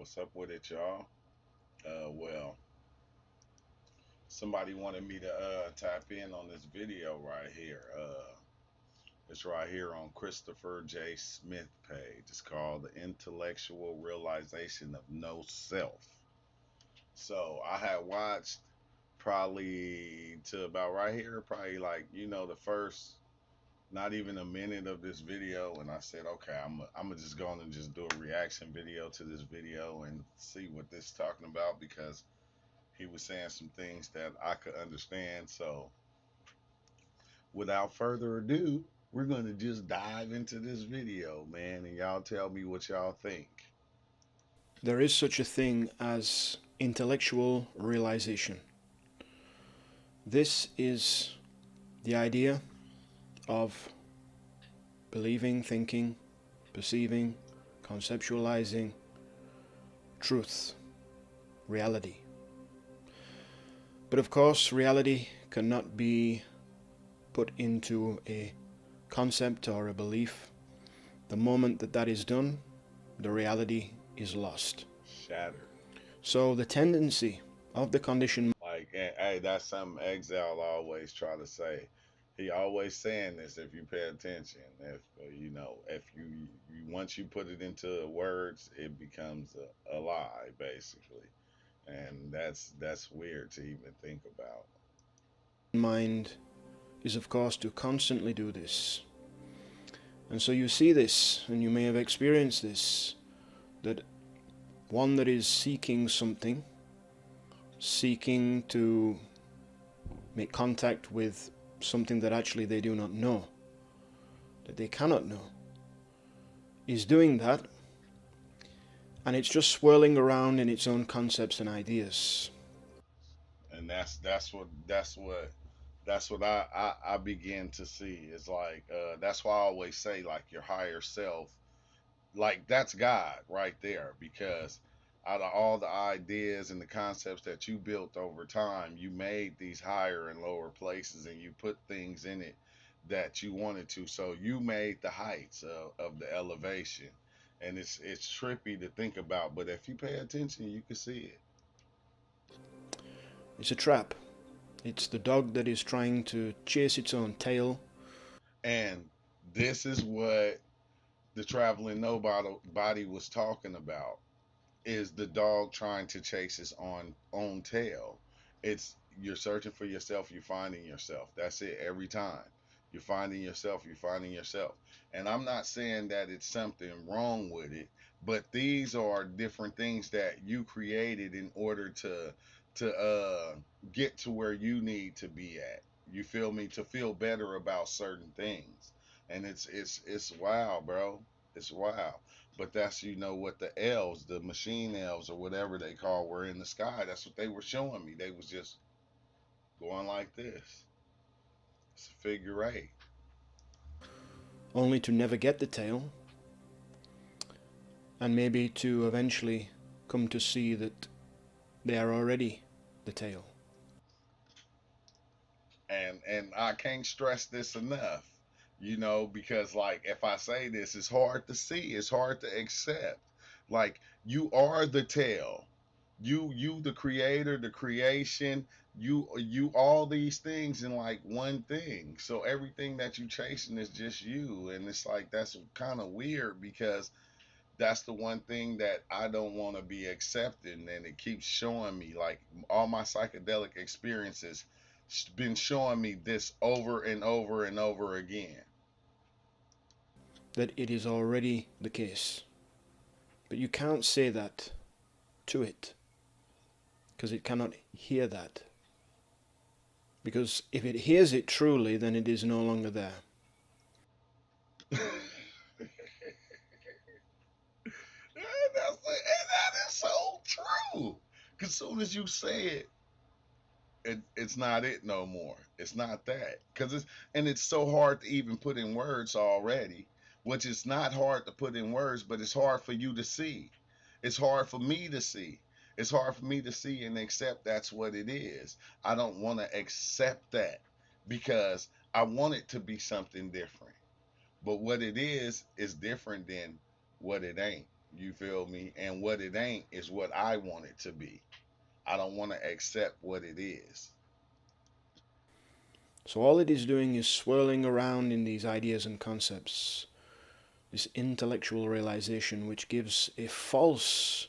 What's up with it, y'all? Well, somebody wanted me to tap in on this video right here. It's right here on Christopher J. Smith page. It's called The Intellectual Realization of No Self. So I had watched probably to about right here, probably like, the first not even a minute of this video, and I said, okay, I'm just going to just do a reaction video to this video and see what this is talking about because he was saying some things that I could understand. So, without further ado, we're going to just dive into this video, man, and y'all tell me what y'all think. There is such a thing as intellectual realization. This is the idea of believing, thinking, perceiving, conceptualizing truth, reality. But of course, reality cannot be put into a concept or a belief. The moment that that is done, the reality is lost. Shattered. So the tendency of the conditioned Like, hey, that's something Exile always try to say. He always saying this if you pay attention. If if you once you put it into words, it becomes a lie basically, and that's weird to even think about. mind is, of course, to constantly do this. And so you see this, and you may have experienced this, that one that is seeking something, seeking to make contact with something that actually they do not know, that they cannot know, is doing that, and it's just swirling around in its own concepts and ideas. And that's what I begin to see. Is like that's why I always say like your higher self, like that's God right there, because out of all the ideas and the concepts that you built over time, you made these higher and lower places and you put things in it that you wanted to. So you made the heights of the elevation. And it's trippy to think about, but if you pay attention, you can see it. It's a trap. It's the dog that is trying to chase its own tail. And this is what the traveling nobody was talking about, is the dog trying to chase his own tail. It's you're searching for yourself, you're finding yourself. That's it every time. You're finding yourself, you're finding yourself. And I'm not saying that it's something wrong with it, but these are different things that you created in order to get to where you need to be at. You feel me? To feel better about certain things. And it's wild, bro. It's wild. But that's what the elves, the machine elves or whatever they call, were in the sky. That's what they were showing me. They was just going like this. It's a figure eight. Only to never get the tail, and maybe to eventually come to see that they are already the tail. And I can't stress this enough, because like if I say this, it's hard to see, it's hard to accept. Like you are the tail. You the creator, the creation, you all these things in like one thing. So everything that you chasing is just you. And it's like that's kind of weird because that's the one thing that I don't want to be accepting, and it keeps showing me like all my psychedelic experiences been showing me this over and over and over again. That it is already the case. But you can't say that to it because it cannot hear that. Because if it hears it truly, then it is no longer there. And that is so true. Because soon as you say it, it's not it no more. It's not that. It's so hard to even put in words already, which is not hard to put in words, but it's hard for you to see. It's hard for me to see. It's hard for me to see and accept that's what it is. I don't want to accept that because I want it to be something different. But what it is different than what it ain't. You feel me? And what it ain't is what I want it to be. I don't want to accept what it is. So all it is doing is swirling around in these ideas and concepts, this intellectual realization which gives a false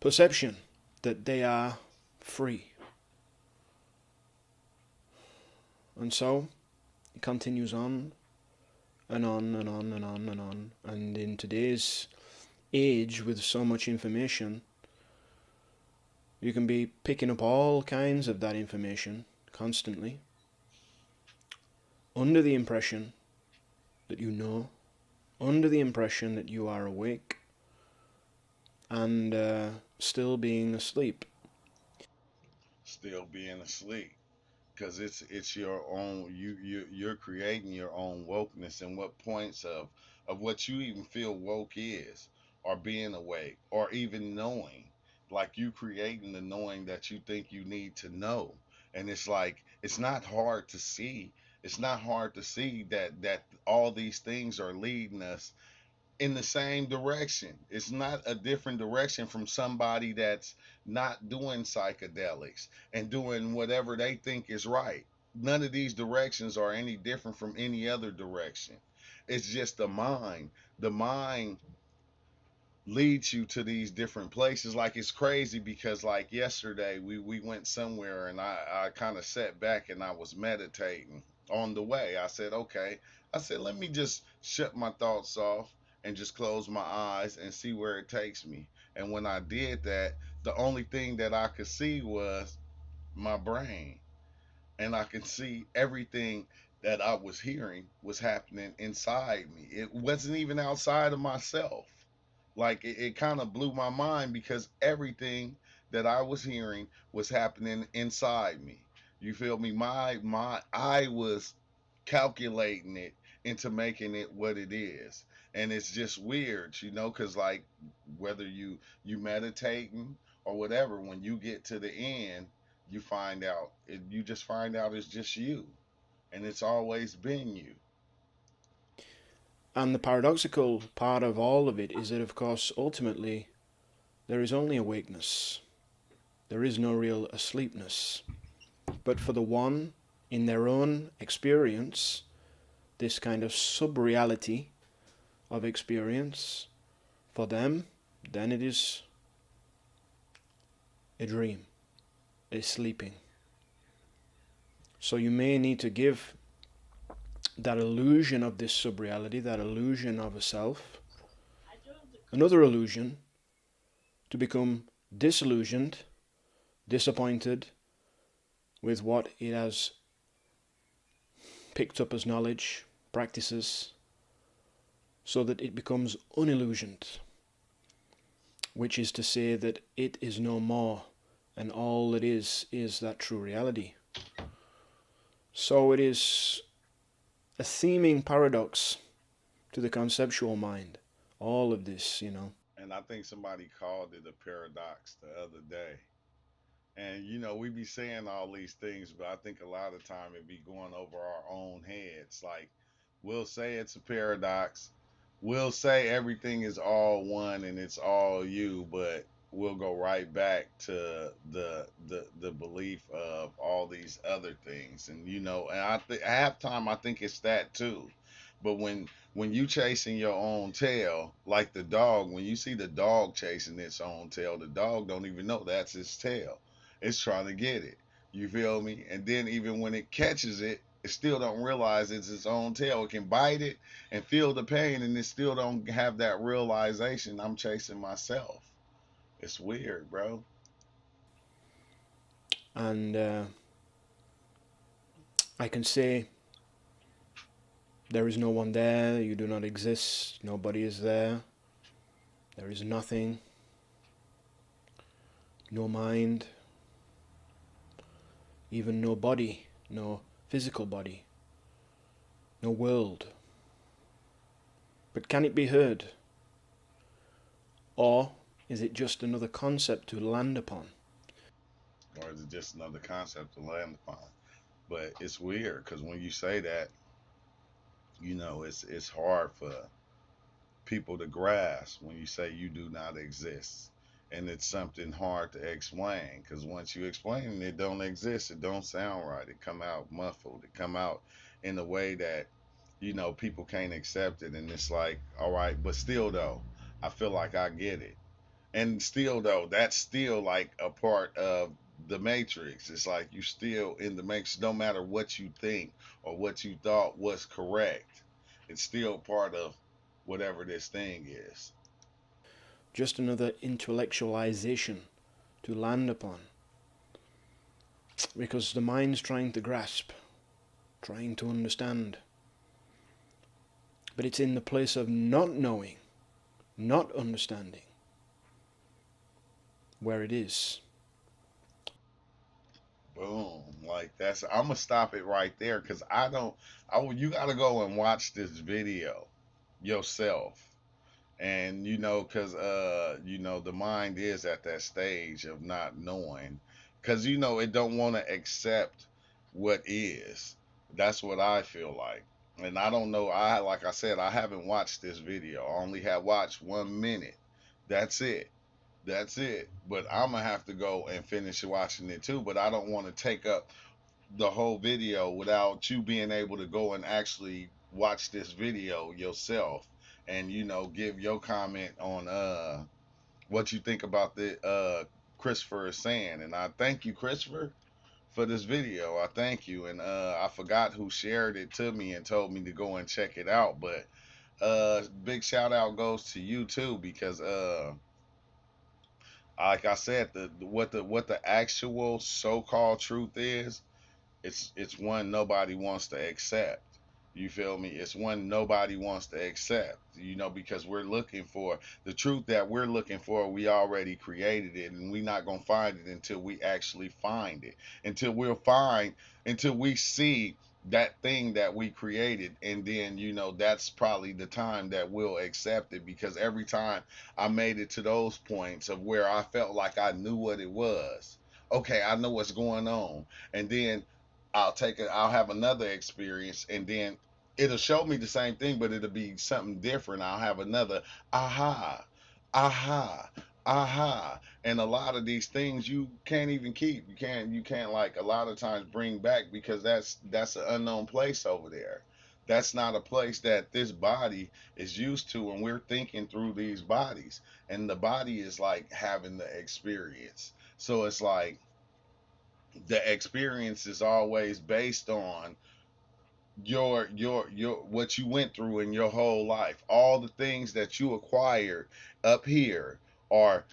perception that they are free. And so it continues on and on and on and on and on. And in today's age with so much information, you can be picking up all kinds of that information constantly under the impression that you know, under the impression that you are awake, and still being asleep. Still being asleep. Because it's your own, you're creating your own wokeness, and what points of what you even feel woke is, or being awake, or even knowing, like you creating the knowing that you think you need to know. And it's like it's not hard to see, it's not hard to see that all these things are leading us in the same direction. It's not a different direction from somebody that's not doing psychedelics and doing whatever they think is right. None of these directions are any different from any other direction. It's just the mind. The mind leads you to these different places. Like it's crazy because like yesterday we went somewhere and I kind of sat back and I was meditating on the way. I said, okay. I said, let me just shut my thoughts off and just close my eyes and see where it takes me. And when I did that, the only thing that I could see was my brain. And I can see everything that I was hearing was happening inside me. It wasn't even outside of myself. Like it kind of blew my mind because everything that I was hearing was happening inside me. You feel me? My I was calculating it into making it what it is. And it's just weird, cuz like whether you meditating or whatever, when you get to the end, you just find out it's just you, and it's always been you. And the paradoxical part of all of it is that, of course, ultimately, there is only awakeness. There is no real asleepness. But for the one, in their own experience, this kind of sub reality of experience, for them, then it is a dream, a sleeping. So you may need to give that illusion of this sub reality, that illusion of a self, another illusion to become disillusioned, disappointed with what it has picked up as knowledge, practices, so that it becomes unillusioned, which is to say that it is no more, and all it is that true reality. So it is a seeming paradox to the conceptual mind, all of this. And I think somebody called it a paradox the other day. And we be saying all these things, but I think a lot of time it be going over our own heads. Like we'll say it's a paradox, we'll say everything is all one and it's all you, but we'll go right back to the belief of all these other things. And and half time I think it's that too. But when you chasing your own tail, like the dog, when you see the dog chasing its own tail, the dog don't even know that's its tail. It's trying to get it. You feel me? And then even when it catches it, it still don't realize it's its own tail. It can bite it and feel the pain, and it still don't have that realization. I'm chasing myself. It's weird, bro. And I can say, there is no one there, you do not exist, nobody is there, there is nothing, no mind, even no body, no physical body, no world. But can it be heard? Or is it just another concept to land upon? Or is it just another concept to land upon? But it's weird because when you say that, it's hard for people to grasp when you say you do not exist. And it's something hard to explain because once you explain it, it don't exist. It don't sound right. It come out muffled. It come out in a way that people can't accept it. And it's like, all right, but still though, I feel like I get it. And still though, that's still like a part of the matrix. It's like you still in the matrix, no matter what you think or what you thought was correct. It's still part of whatever this thing is. Just another intellectualization to land upon. Because the mind's trying to grasp, trying to understand. But it's in the place of not knowing, not understanding, where it is. Boom. Like that's I'm gonna stop it right there because I don't you gotta go and watch this video yourself. And because the mind is at that stage of not knowing, because it don't want to accept what is. That's what I feel like. And I don't know, I like I said, I haven't watched this video. I only have watched 1 minute. That's it. That's it. But I'm gonna have to go and finish watching it too. But I don't want to take up the whole video without you being able to go and actually watch this video yourself and give your comment on what you think about the Christopher is saying. And I thank you, Christopher, for this video. I thank you. And I forgot who shared it to me and told me to go and check it out. But big shout out goes to you too, because like I said, the actual so-called truth is, it's one nobody wants to accept. You feel me? It's one nobody wants to accept. Because we're looking for the truth that we're looking for. We already created it, and we're not gonna find it until we actually find it. Until we see that thing that we created, and then that's probably the time that we'll accept it. Because every time I made it to those points of where I felt like I knew what it was. Okay, I know what's going on, and then I'll have another experience, and then it'll show me the same thing, but it'll be something different. I'll have another aha, aha, aha. And a lot of these things you can't even keep. You can't like a lot of times bring back, because that's an unknown place over there. That's not a place that this body is used to, and we're thinking through these bodies. And the body is like having the experience. So it's like the experience is always based on your what you went through in your whole life. All the things that you acquired up here are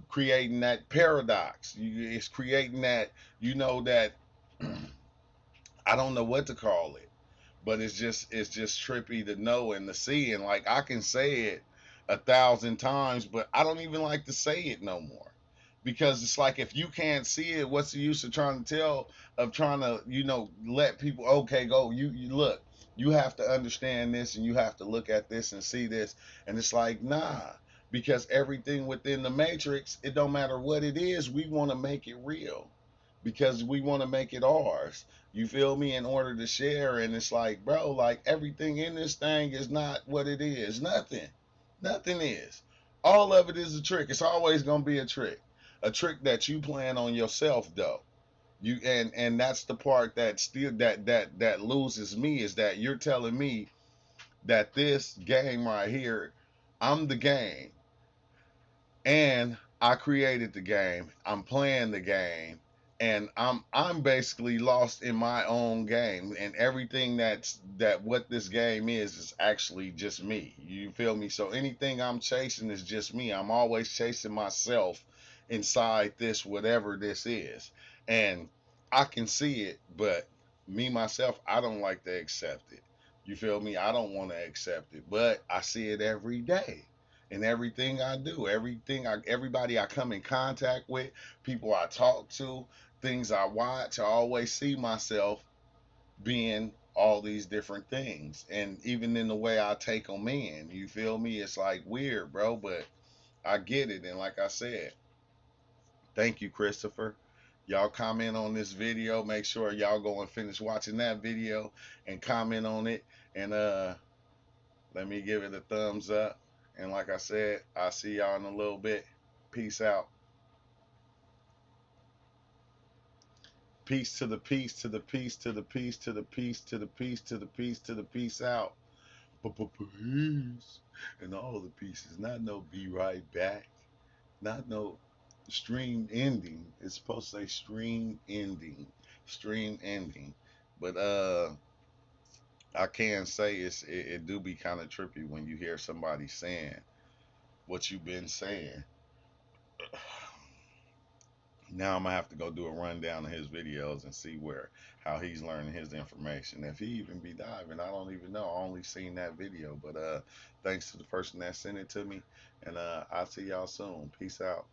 creating that paradox. It's creating that, that I don't know what to call it, but it's just trippy to know and to see. And like I can say it 1,000 times, but I don't even like to say it no more, because it's like if you can't see it, what's the use of trying to let people, okay, go, you look, you have to understand this, and you have to look at this and see this. And it's like, nah, because everything within the matrix, it don't matter what it is, we want to make it real, because we want to make it ours. You feel me? In order to share. And it's like, bro, like everything in this thing is not what it is. Nothing. Nothing is. All of it is a trick. It's always gonna be a trick. A trick that you plan on yourself though. And that's the part that still that loses me, is that you're telling me that this game right here, I'm the game, and I created the game. I'm playing the game, and I'm basically lost in my own game, and everything that what this game is actually just me. You feel me? So anything I'm chasing is just me. I'm always chasing myself inside this whatever this is. And I can see it, but me myself, I don't like to accept it. You feel me? I don't want to accept it, but I see it every day in everything I do, everybody I come in contact with, people I talk to, things I watch. I always see myself being all these different things, and even in the way I take them in. You feel me? It's like weird, bro, but I get it. And like I said, thank you, Christopher. Y'all comment on this video. Make sure y'all go and finish watching that video and comment on it. And Let me give it a thumbs up. And like I said, I'll see y'all in a little bit. Peace out. Peace to the peace to the peace to the peace to the peace to the peace to the peace to the peace out. Peace. And all the pieces. Not no be right back. Not no stream ending. It's supposed to say stream ending. Stream ending. But I can say it do be kind of trippy when you hear somebody saying what you've been saying. Now I'm gonna have to go do a rundown of his videos and see where how he's learning his information. If he even be diving, I don't even know. I only seen that video, but thanks to the person that sent it to me, and I'll see y'all soon. Peace out.